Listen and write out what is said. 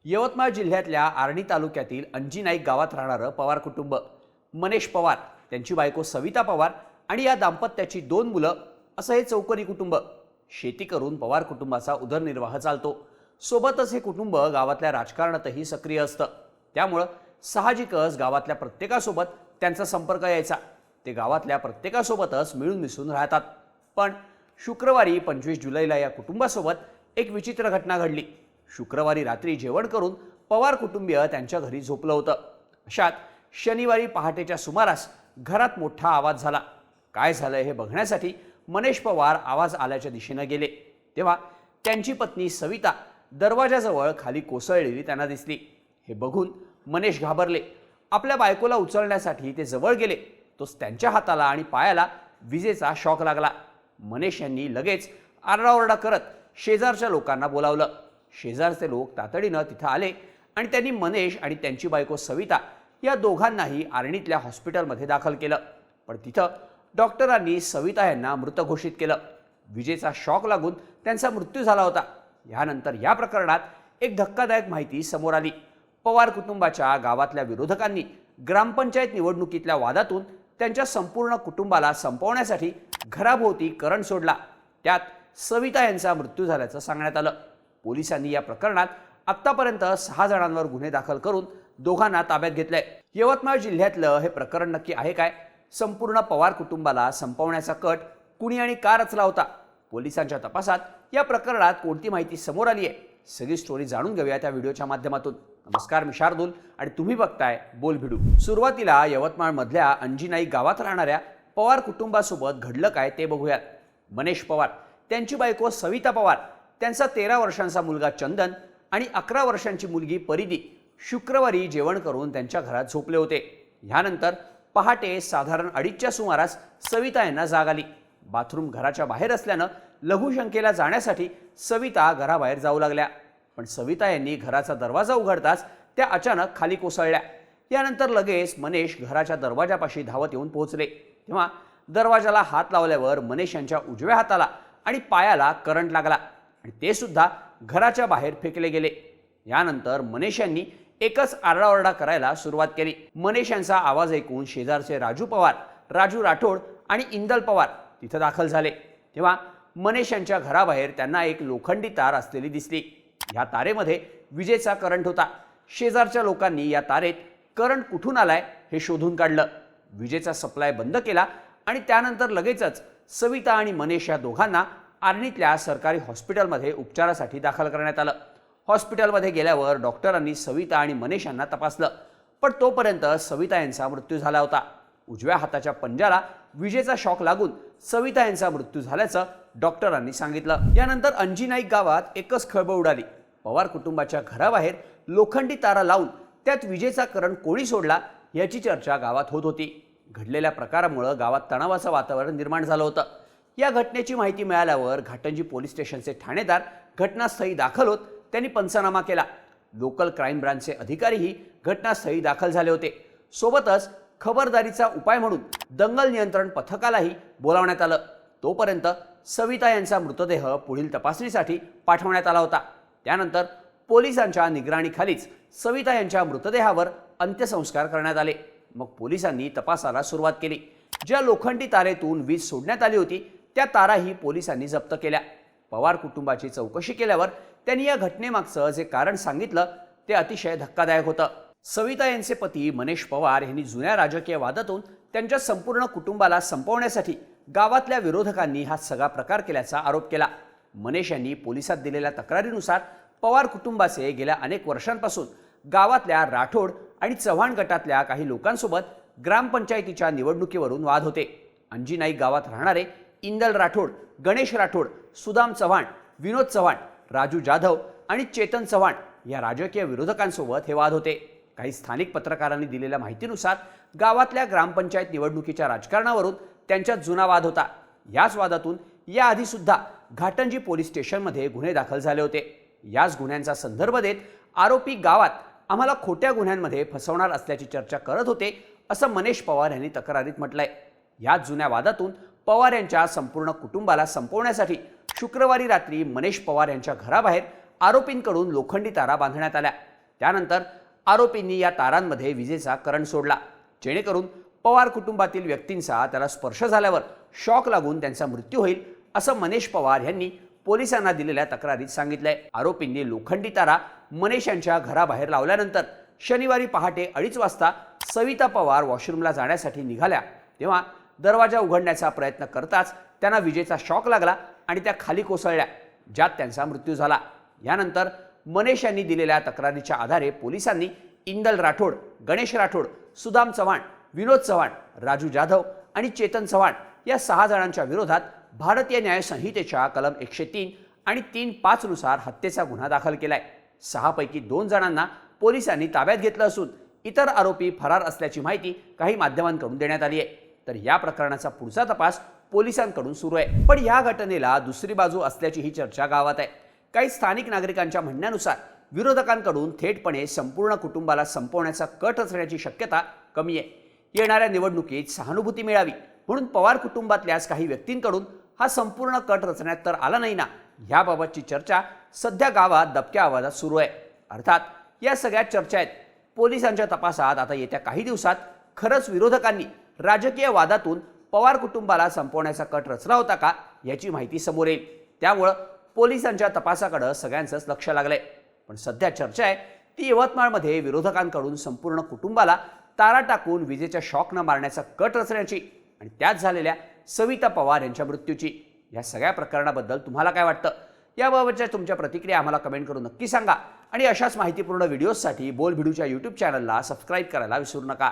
यवतमाळ जिल्ह्यातल्या आर्णी तालुक्यातील अंजीनाईक गावात राहणारं पवार कुटुंब, मनेश पवार, त्यांची बायको सविता पवार आणि या दाम्पत्याची 2 मुलं असं हे चौकोनी कुटुंब. शेती करून पवार कुटुंबाचा उदरनिर्वाह चालतो. सोबतच हे कुटुंब गावातल्या राजकारणातही सक्रिय असतं. त्यामुळं साहजिकच गावातल्या प्रत्येकासोबत त्यांचा संपर्क यायचा. ते गावातल्या प्रत्येकासोबतच मिळून मिसळून राहतात. पण शुक्रवारी 25 जुलैला या कुटुंबासोबत एक विचित्र घटना घडली. शुक्रवारी रात्री जेवण करून पवार कुटुंबीय त्यांच्या घरी झोपलं होतं. अशात शनिवारी पहाटेच्या सुमारास घरात मोठा आवाज झाला. काय झालंय हे बघण्यासाठी मनेश पवार आवाज आल्याच्या दिशेने गेले. तेव्हा त्यांची पत्नी सविता दरवाजाजवळ खाली कोसळलेली त्यांना दिसली. हे बघून मनेश घाबरले. आपल्या बायकोला उचलण्यासाठी ते जवळ गेले. तोच त्यांच्या हाताला आणि पायाला विजेचा शॉक लागला. मनेश यांनी लगेच आरडाओरडा करत शेजारच्या लोकांना बोलावलं. शेजारचे लोक तातडीनं तिथं आले आणि त्यांनी मनेश आणि त्यांची बायको सविता या दोघांनाही आर्णीतल्या हॉस्पिटलमध्ये दाखल केलं. पण तिथं डॉक्टरांनी सविता यांना मृत घोषित केलं. विजेचा शॉक लागून त्यांचा मृत्यू झाला होता. यानंतर या प्रकरणात एक धक्कादायक माहिती समोर आली. पवार कुटुंबाच्या गावातल्या विरोधकांनी ग्रामपंचायत निवडणुकीतल्या वादातून त्यांच्या संपूर्ण कुटुंबाला संपवण्यासाठी घराभोवती करंट सोडला. त्यात सविता यांचा मृत्यू झाल्याचं सांगण्यात आलं. पोलिसांनी या प्रकरणात आत्तापर्यंत 6 जणांवर गुन्हे दाखल करून दोघांना ताब्यात घेतलंय. यवतमाळ जिल्ह्यातलं हे प्रकरण नक्की आहे काय? संपूर्ण पवार कुटुंबाला संपवण्याचा कट कुणी आणि का रचला होता? पोलिसांच्या तपासात या प्रकरणात कोणती माहिती समोर आली आहे? सगळी स्टोरी जाणून घेऊया त्या व्हिडिओच्या माध्यमातून. नमस्कार, मी शार्दूल आणि तुम्ही बघताय बोल भिडू. सुरुवातीला यवतमाळ मधल्या अंजीनाईक गावात राहणाऱ्या पवार कुटुंबासोबत घडलं काय ते बघूयात. मनेश पवार, त्यांची बायको सविता पवार, त्यांचा 13 वर्षांचा मुलगा चंदन आणि 11 वर्षांची मुलगी परिदी शुक्रवारी जेवण करून त्यांच्या घरात झोपले होते. यानंतर पहाटे साधारण 2:30च्या सुमारास सविता यांना जाग आली. बाथरूम घराच्या बाहेर असल्यानं लघुशंकेला जाण्यासाठी सविता घराबाहेर जाऊ लागल्या. पण सविता यांनी घराचा दरवाजा उघडताच त्या अचानक खाली कोसळल्या. यानंतर लगेच मनेश घराच्या दरवाजापाशी धावत येऊन पोहोचले. तेव्हा दरवाजाला हात लावल्यावर मनेश यांच्या उजव्या हाताला आणि पायाला करंट लागला आणि ते सुद्धा घराच्या बाहेर फेकले गेले. यानंतर मनेश यांनी एकच आरडाओरडा करायला सुरुवात केली. मनेश यांचा आवाज ऐकून शेजारचे राजू पवार, राजू राठोड आणि इंदल पवार तिथं दाखल झाले. तेव्हा मनेश यांच्या घराबाहेर त्यांना एक लोखंडी तार असलेली दिसली. या तारेमध्ये विजेचा करंट होता. शेजारच्या लोकांनी या तारेत करंट कुठून आलाय हे शोधून काढलं. विजेचा सप्लाय बंद केला आणि त्यानंतर लगेचच सविता आणि मनेश या दोघांना आर्णीतल्या सरकारी हॉस्पिटलमध्ये उपचारासाठी दाखल करण्यात आलं. हॉस्पिटलमध्ये गेल्यावर डॉक्टरांनी सविता आणि मनेश यांना तपासलं. पण तोपर्यंत सविता यांचा मृत्यू झाला होता. उजव्या हाताच्या पंजाला विजेचा शॉक लागून सविता यांचा मृत्यू झाल्याचं डॉक्टरांनी सांगितलं. यानंतर अंजीनाईक गावात एकच खळबळ उडाली. पवार कुटुंबाच्या घराबाहेर लोखंडी तारा लावून त्यात विजेचा करंट कोणी सोडला याची चर्चा गावात होत होती. घडलेल्या प्रकारामुळे गावात तणावाचं वातावरण निर्माण झालं होतं. या घटनेची माहिती मिळाल्यावर घाटंजी पोलीस स्टेशनचे ठाणेदार घटनास्थळी दाखल होत त्यांनी पंचनामा केला. लोकल क्राईम ब्रांचचे अधिकारीही घटनास्थळी दाखल झाले होते. सोबतच खबरदारीचा उपाय म्हणून दंगल नियंत्रण पथकालाही बोलावण्यात आलं. तोपर्यंत सविता यांचा मृतदेह पुढील तपासणीसाठी पाठवण्यात आला होता. त्यानंतर पोलिसांच्या निगराणीखालीच सविता यांच्या मृतदेहावर अंत्यसंस्कार करण्यात आले. मग पोलिसांनी तपासाला सुरुवात केली. ज्या लोखंडी तारेतून वीज सोडण्यात आली होती त्या ताराही पोलिसांनी जप्त केल्या. पवार कुटुंबाची चौकशी केल्यावर त्यांनी या घटनेमागचं जे कारण सांगितलं ते अतिशय धक्कादायक होतं. सविता यांचे पती मनेश पवार यांनी जुन्या राजकीय वादातून त्यांच्या संपूर्ण कुटुंबाला संपवण्यासाठी गावातल्या विरोधकांनी हा सगळा प्रकार केल्याचा आरोप केला. मनेश यांनी पोलिसात दिलेल्या तक्रारीनुसार पवार कुटुंबाचे गेल्या अनेक वर्षांपासून गावातल्या राठोड आणि चव्हाण गटातल्या काही लोकांसोबत ग्रामपंचायतीच्या निवडणुकीवरून वाद होते. अंजीनाईक गावात राहणारे इंदल राठोड, गणेश राठोड, सुदाम चव्हाण, विनोद चव्हाण, राजू जाधव आणि चेतन चव्हाण या राजकीय विरोधकांसोबत हे वाद होते. काही स्थानिक पत्रकारांनी दिलेल्या माहितीनुसार गावातल्या ग्रामपंचायत निवडणुकीच्या राजकारणावरून त्यांच्यात जुना वाद होता. याच वादातून याआधी सुद्धा घाटंजी पोलीस स्टेशनमध्ये गुन्हे दाखल झाले होते. याच गुन्ह्यांचा संदर्भ देत आरोपी गावात आम्हाला खोट्या गुन्ह्यांमध्ये फसवणार असल्याची चर्चा करत होते असं मनेश पवार यांनी तक्रारीत म्हटलंय. याच जुन्या वादातून पवार यांच्या संपूर्ण कुटुंबाला संपवण्यासाठी शुक्रवारी रात्री मनेश पवार यांच्या घराबाहेर आरोपींकडून लोखंडी तारा बांधण्यात आल्या. त्यानंतर आरोपींनी या तारांमध्ये विजेचा करंट सोडला, जेणेकरून पवार कुटुंबातील व्यक्तींचा त्याला स्पर्श झाल्यावर शॉक लागून त्यांचा मृत्यू होईल, असं मनेश पवार यांनी पोलिसांना दिलेल्या तक्रारीत सांगितलंय. आरोपींनी लोखंडी तारा मनेश यांच्या घराबाहेर लावल्यानंतर शनिवारी पहाटे 2:30 वाजता सविता पवार वॉशरूमला जाण्यासाठी निघाल्या, तेव्हा दरवाजा उघडण्याचा प्रयत्न करताच त्यांना विजेचा शॉक लागला आणि त्या खाली कोसळल्या, ज्यात त्यांचा मृत्यू झाला. यानंतर मनेश यांनी दिलेल्या तक्रारीच्या आधारे पोलिसांनी इंदल राठोड, गणेश राठोड, सुदाम चव्हाण, विनोद चव्हाण, राजू जाधव आणि चेतन चव्हाण या 6 जणांच्या विरोधात भारतीय न्याय संहितेच्या कलम 103 आणि 3(5) नुसार हत्येचा गुन्हा दाखल केलाय. 6 पैकी 2 जणांना पोलिसांनी ताब्यात घेतलं असून इतर आरोपी फरार असल्याची माहिती काही माध्यमांकडून देण्यात आली आहे. तर या प्रकरणाचा पुढचा तपास पोलिसांकडून सुरू आहे. पण या घटनेला दुसरी बाजू असल्याची ही चर्चा गावात आहे. काही स्थानिक नागरिकांच्या म्हणण्यानुसार विरोधकांकडून थेटपणे संपूर्ण कुटुंबाला संपवण्याचा कट रचण्याची शक्यता कमी आहे. येणाऱ्या निवडणुकीत सहानुभूती मिळावी म्हणून पवार कुटुंबातल्याच काही व्यक्तींकडून हा संपूर्ण कट रचण्यात तर आला नाही ना, याबाबतची चर्चा सध्या गावात दबक्या आवाजात सुरू आहे. अर्थात या सगळ्या चर्चा आहेत. पोलिसांच्या तपासात आता येत्या काही दिवसात खरंच विरोधकांनी राजकीय वादातून पवार कुटुंबाला संपवण्याचा कट रचला होता का याची माहिती समोर येईल. त्यामुळं पोलिसांच्या तपासाकडे सगळ्यांचंच लक्ष लागलंय. पण सध्या चर्चा आहे ती यवतमाळमध्ये विरोधकांकडून संपूर्ण कुटुंबाला तारा टाकून विजेच्या शॉकनं मारण्याचा कट रचण्याची आणि त्यात झालेल्या सविता पवार यांच्या मृत्यूची. या सगळ्या प्रकरणाबद्दल तुम्हाला काय वाटतं? याबाबतच्या तुमच्या प्रतिक्रिया आम्हाला कमेंट करून नक्की सांगा आणि अशाच माहितीपूर्ण व्हिडिओजसाठी बोल भिडूच्या YouTube चॅनलला सबस्क्राईब करायला विसरू नका.